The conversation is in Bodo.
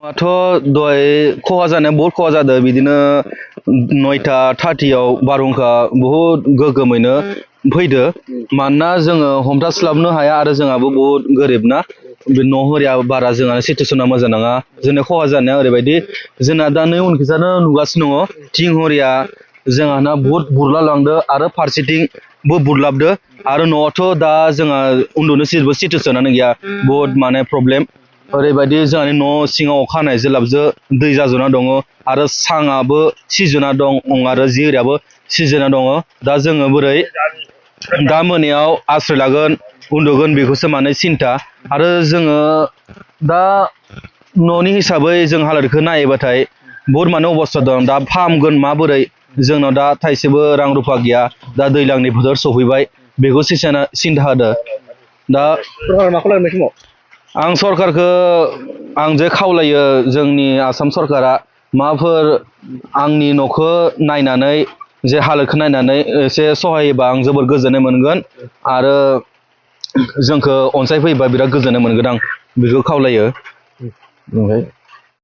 दाथ' दहाय खहा जानाया बहुत खहा जादों बिदिनो 9:30 बारहुंखा बहुत गोगोमैनो फैदो मानोना जोङो हमथास्लाबनो हाया आरो जोंहाबो बहुत गोरिब ना बे न' हरिया बारा जोंहा सिटुएसना मोजां नङा जोंना खहा जानाया ओरैबायदि जोंना दा नै उनखिजानो नुगासिनो दङ थिं हरिया जोंहाना बहुत बुरला लांदो आरो फारसेथिंबो बुरलाबदो आरो न'आवथ' दा जोंहा उन्दुनो जेबो सिटुएसनानो गैया बहुत माने प्रब्लेम ओरैबायदि जोंहानि न' सिङाव अखा हानाय जेलाबजो दै जाजोबना दङ आरो सांआबो सिजोना दं आरो जिगायाबो सिजोना दङ दा जोङो बोरै दा मोनायाव आश्रय लागोन उन्दुगोन बेखौसो माने सिन्था आरो जोङो दा न'नि हिसाबै जों हालोदखौ नायोबाथाय बहुत माने अबस्था दं दा फाहामगोन माबोरै जोंनाव दा थाइसेबो रां रुफा गैया दा दैज्लांनि बोथोर सफैबाय बेखौ सिन्था होदो दा मा खालामो बे समाव आं सरकारखौ आं जे खावलायो जोंनि आसाम सरकारा माबाफोर आंनि न'खौ नायनानै जे हालोदखौ नायनानै एसे सहाय होबा आं जोबोर गोजोननाय मोनगोन आरो जोंखौ अनसायफैबा बिराद गोजोननाय मोनगोन आं बेखौ खावलायो।